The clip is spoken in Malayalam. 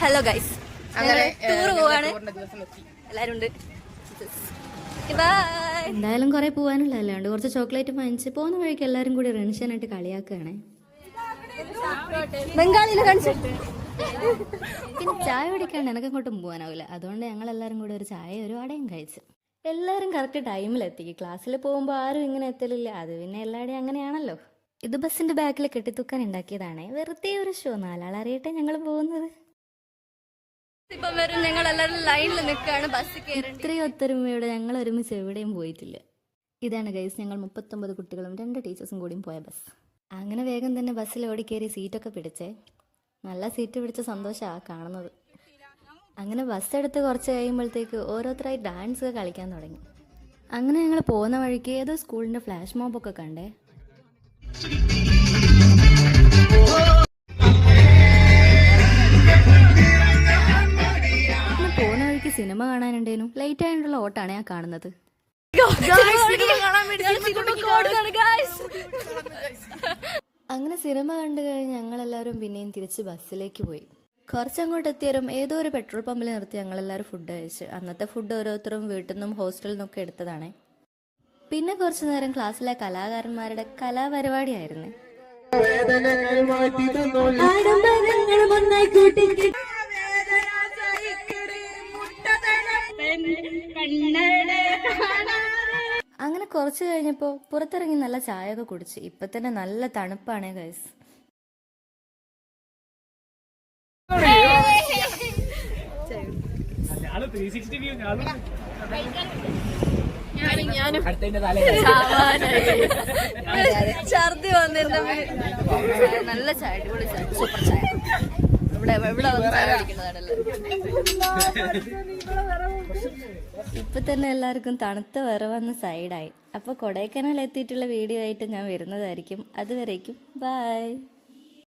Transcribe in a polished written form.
ഹലോ ഗൈസ്, ടൂർ പോവാണ്. എല്ലാരും ഉണ്ട്. എന്തായാലും കുറെ പോവാനുള്ള അല്ലാണ്ട് കുറച്ച് ചോക്ലേറ്റ് വാങ്ങിച്ച് പോകുന്ന വഴിക്ക് എല്ലാരും കൂടി റൺഷനായിട്ട് കളിയാക്കുകയാണേ. ബംഗാളിയിൽ കാണിച്ചു. പിന്നെ ചായ കുടിക്കാണ്ട് എനക്ക് അങ്ങോട്ടും പോകാനാവില്ല. അതുകൊണ്ട് ഞങ്ങൾ എല്ലാവരും കൂടി ഒരു ചായ ഒരു വടയും കഴിച്ചു. എല്ലാവരും കറക്റ്റ് ടൈമിലെത്തി. ക്ലാസ്സിൽ പോകുമ്പോൾ ആരും ഇങ്ങനെ എത്തലില്ല. അത് പിന്നെ എല്ലാവരുടെയും അങ്ങനെയാണല്ലോ. ഇത് ബസ്സിന്റെ ബാക്കിൽ കെട്ടിത്തൂക്കാൻ ഉണ്ടാക്കിയതാണേ. വെറുതെ ഒരു ഷോ, നാലാളറിയട്ടെ ഞങ്ങൾ പോകുന്നത്. ഇപ്പം വരും. ഞങ്ങൾ എല്ലാവരും ലൈനിൽ നിൽക്കുകയാണ്. ബസ് കയറി. ഇത്രയും ഒത്തൊരുമയോടെ ഞങ്ങൾ ഒരുമിച്ച് എവിടെയും പോയിട്ടില്ല. ഇതാണ് ഗൈസ് ഞങ്ങൾ 39 കുട്ടികളും 2 ടീച്ചേഴ്സും കൂടിയും പോയ ബസ്. അങ്ങനെ വേഗം തന്നെ ബസ്സിൽ ഓടിക്കേറി സീറ്റൊക്കെ പിടിച്ചേ. നല്ല സീറ്റ് പിടിച്ച സന്തോഷമാണ് കാണുന്നത്. അങ്ങനെ ബസ് എടുത്ത് കുറച്ച് കഴിയുമ്പോഴത്തേക്ക് ഓരോരുത്തരായി ഡാൻസ് ഒക്കെ കളിക്കാൻ തുടങ്ങി. അങ്ങനെ ഞങ്ങൾ പോകുന്ന വഴിക്ക് ഏതോ സ്കൂളിൻ്റെ ഫ്ലാഷ് മോബൊക്കെ കണ്ടേ. പോകുന്ന വഴിക്ക് സിനിമ കാണാനുണ്ടേനു. ലേറ്റ് ആയിട്ടുള്ള ഓട്ടാണ് ഞാൻ കാണുന്നത്. അങ്ങനെ സിനിമ കണ്ടു കഴിഞ്ഞ് ഞങ്ങളെല്ലാവരും പിന്നെയും തിരിച്ച് ബസ്സിലേക്ക് പോയി. കുറച്ചങ്ങോട്ട് എത്തിയാലും ഏതോ ഒരു പെട്രോൾ പമ്പിൽ നിർത്തി ഞങ്ങളെല്ലാവരും ഫുഡ് കഴിച്ച്. അന്നത്തെ ഫുഡ് ഓരോരുത്തരും വീട്ടിൽ നിന്നും ഹോസ്റ്റലിൽ നിന്നൊക്കെ എടുത്തതാണ്. പിന്നെ കുറച്ചു നേരം ക്ലാസ്സിലെ കലാകാരന്മാരുടെ കലാപരിപാടിയായിരുന്നു. അങ്ങനെ കുറച്ച് കഴിഞ്ഞപ്പോൾ പുറത്തിറങ്ങി നല്ല ചായ ഒക്കെ കുടിച്ച്. ഇപ്പൊ തന്നെ നല്ല തണുപ്പാണ് ഗൈസ്. ഛർദി വന്നിരുന്ന നല്ല ചായ, അടിപൊളി ചായ, സൂപ്പർ ചായ. ഇവിടെ വന്ന് ചായ കുടിക്കുന്നതാണല്ലോ. ഇപ്പൊ തന്നെ എല്ലാവർക്കും തണുത്ത വിറവന്ന് സൈഡായി. അപ്പോൾ കൊടൈക്കനാൽ എത്തിയിട്ടുള്ള വീഡിയോ ആയിട്ട് ഞാൻ വരുന്നതായിരിക്കും. അതുവരേക്കും ബൈ.